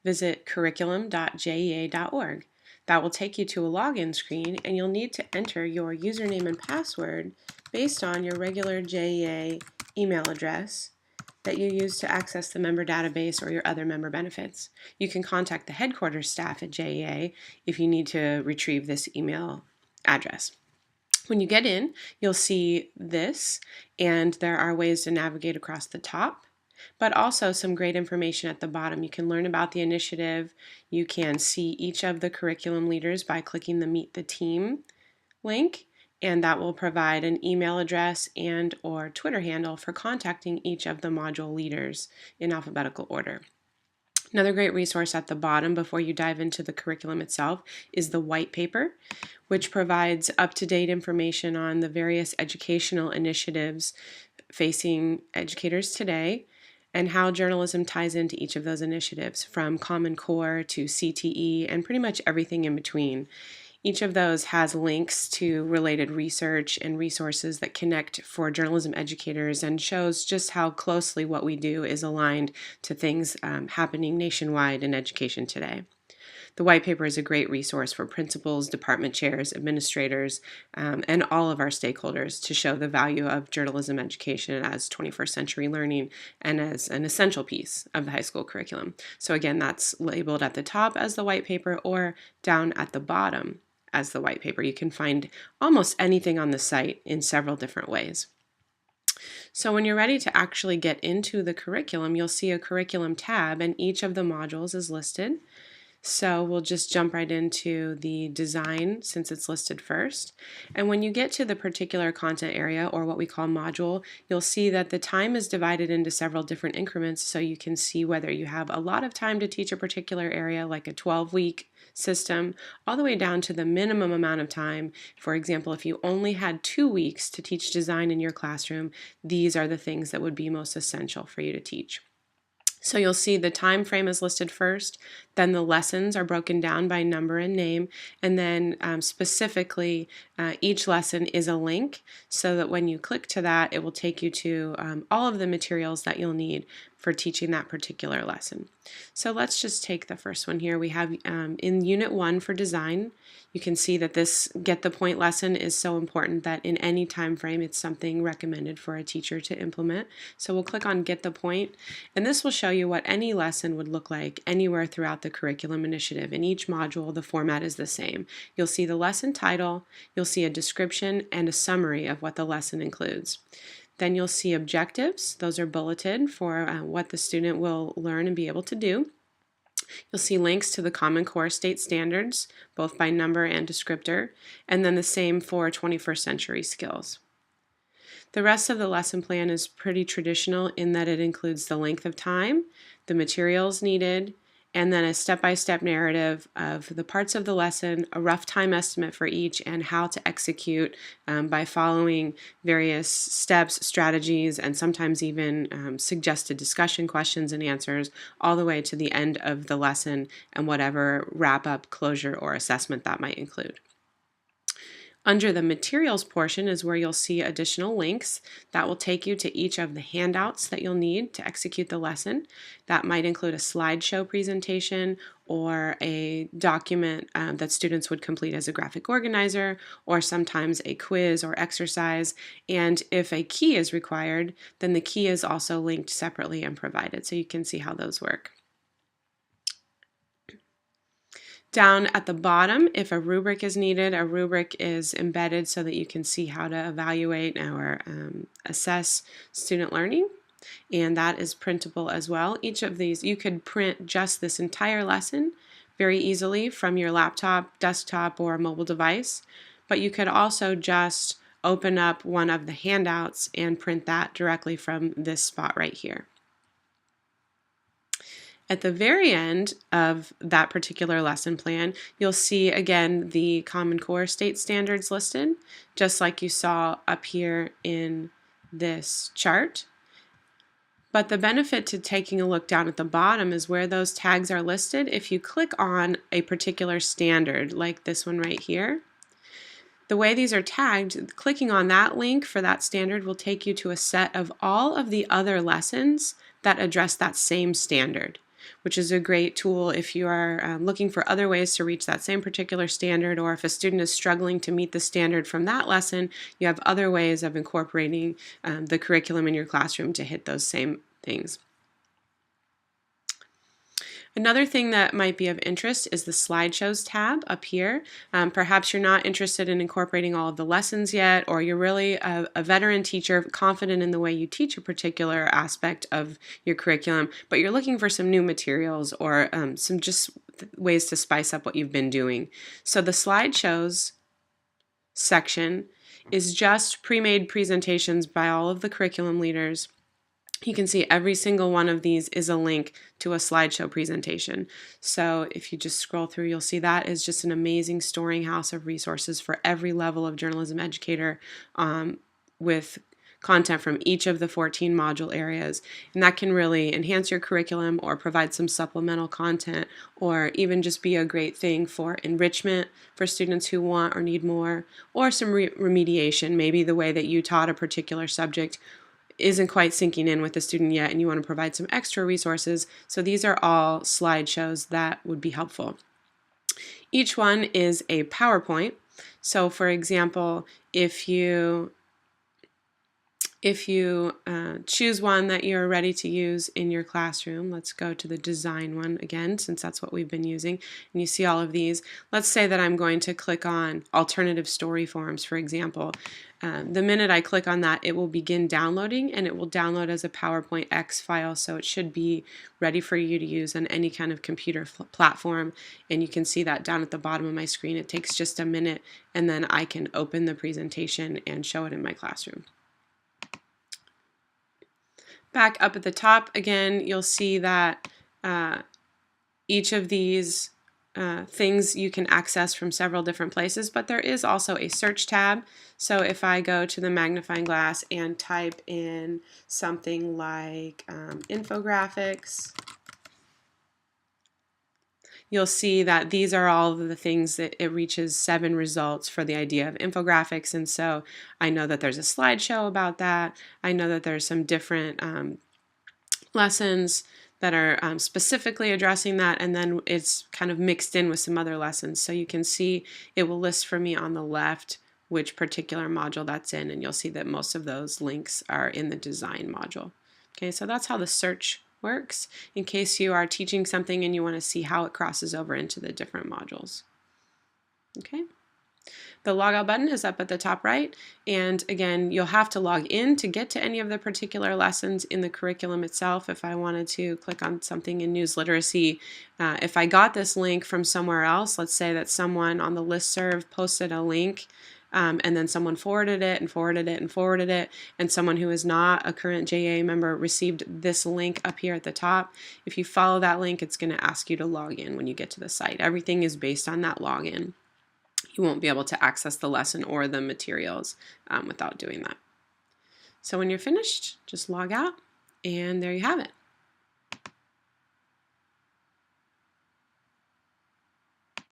visit curriculum.jea.org. That will take you to a login screen, and you'll need to enter your username and password based on your regular JEA email address that you use to access the member database or your other member benefits. You can contact the headquarters staff at JEA if you need to retrieve this email address. When you get in, you'll see this, and there are ways to navigate across the top, but also some great information at the bottom. You can learn about the initiative. You can see each of the curriculum leaders by clicking the Meet the Team link, and that will provide an email address and or Twitter handle for contacting each of the module leaders in alphabetical order. Another great resource at the bottom before you dive into the curriculum itself is the white paper, which provides up-to-date information on the various educational initiatives facing educators today and how journalism ties into each of those initiatives, from Common Core to CTE and pretty much everything in between. Each of those has links to related research and resources that connect for journalism educators and shows just how closely what we do is aligned to things happening nationwide in education today. The white paper is a great resource for principals, department chairs, administrators, and all of our stakeholders to show the value of journalism education as 21st century learning and as an essential piece of the high school curriculum. So again, that's labeled at the top as the white paper or down at the bottom as the white paper. You can find almost anything on the site in several different ways. So when you're ready to actually get into the curriculum, you'll see a curriculum tab, and each of the modules is listed. So we'll just jump right into the design since it's listed first. And when you get to the particular content area, or what we call module, you'll see that the time is divided into several different increments, so you can see whether you have a lot of time to teach a particular area, like a 12-week system, all the way down to the minimum amount of time. For example, if you only had 2 weeks to teach design in your classroom, these are the things that would be most essential for you to teach. So you'll see the time frame is listed first, then the lessons are broken down by number and name, and then specifically each lesson is a link so that when you click to that, it will take you to all of the materials that you'll need for teaching that particular lesson. So let's just take the first one here. We have in Unit 1 for design, you can see that this Get the Point lesson is so important that in any time frame it's something recommended for a teacher to implement. So we'll click on Get the Point, and this will show you what any lesson would look like anywhere throughout the curriculum initiative. In each module, the format is the same. You'll see the lesson title, you'll see a description and a summary of what the lesson includes. Then you'll see objectives. Those are bulleted for what the student will learn and be able to do. You'll see links to the Common Core state standards, both by number and descriptor, and then the same for 21st century skills. The rest of the lesson plan is pretty traditional in that it includes the length of time, the materials needed, and then a step-by-step narrative of the parts of the lesson, a rough time estimate for each, and how to execute by following various steps, strategies, and sometimes even suggested discussion questions and answers all the way to the end of the lesson and whatever wrap-up, closure, or assessment that might include. Under the materials portion is where you'll see additional links that will take you to each of the handouts that you'll need to execute the lesson. That might include a slideshow presentation or a document that students would complete as a graphic organizer, or sometimes a quiz or exercise. And if a key is required, then the key is also linked separately and provided, so you can see how those work. Down at the bottom, if a rubric is needed, a rubric is embedded so that you can see how to evaluate or assess student learning, and that is printable as well. Each of these, you could print just this entire lesson very easily from your laptop, desktop, or mobile device, but you could also just open up one of the handouts and print that directly from this spot right here. At the very end of that particular lesson plan, you'll see again the Common Core state standards listed, just like you saw up here in this chart. But the benefit to taking a look down at the bottom is where those tags are listed. If you click on a particular standard, like this one right here, the way these are tagged, clicking on that link for that standard will take you to a set of all of the other lessons that address that same standard. which is a great tool if you are looking for other ways to reach that same particular standard, or if a student is struggling to meet the standard from that lesson, you have other ways of incorporating the curriculum in your classroom to hit those same things. Another thing that might be of interest is the slideshows tab up here. Perhaps you're not interested in incorporating all of the lessons yet, or you're really a veteran teacher confident in the way you teach a particular aspect of your curriculum, but you're looking for some new materials or some just ways to spice up what you've been doing. So the slideshows section is just pre-made presentations by all of the curriculum leaders. You can see every single one of these is a link to a slideshow presentation. So if you just scroll through, you'll see that is just an amazing storing house of resources for every level of journalism educator with content from each of the 14 module areas. And that can really enhance your curriculum or provide some supplemental content, or even just be a great thing for enrichment for students who want or need more, or some remediation. Maybe the way that you taught a particular subject isn't quite sinking in with the student yet and you want to provide some extra resources. So these are all slideshows that would be helpful. Each one is a PowerPoint. So for example, if you choose one that you're ready to use in your classroom, let's go to the design one again, since that's what we've been using, and you see all of these. Let's say that I'm going to click on alternative story forms, for example. The minute I click on that, it will begin downloading, and it will download as a PowerPoint X file, so it should be ready for you to use on any kind of computer platform. And you can see that down at the bottom of my screen. It takes just a minute, and then I can open the presentation and show it in my classroom. Back up at the top, again, you'll see that each of these things you can access from several different places, but there is also a search tab. So if I go to the magnifying glass and type in something like infographics, you'll see that these are all of the things that it reaches 7 results for the idea of infographics. And so I know that there's a slideshow about that. I know that there's some different lessons that are specifically addressing that, and then it's kind of mixed in with some other lessons. So you can see it will list for me on the left which particular module that's in, and you'll see that most of those links are in the design module. Okay, so that's how the search works in case you are teaching something and you want to see how it crosses over into the different modules. Okay. The logout button is up at the top right, and again, you'll have to log in to get to any of the particular lessons in the curriculum itself. If I wanted to click on something in news literacy, if I got this link from somewhere else, let's say that someone on the listserv posted a link and then someone forwarded it and forwarded it and forwarded it, and someone who is not a current JEA member received this link up here at the top. If you follow that link, it's going to ask you to log in when you get to the site. Everything is based on that login. You won't be able to access the lesson or the materials without doing that. So when you're finished, just log out, and there you have it.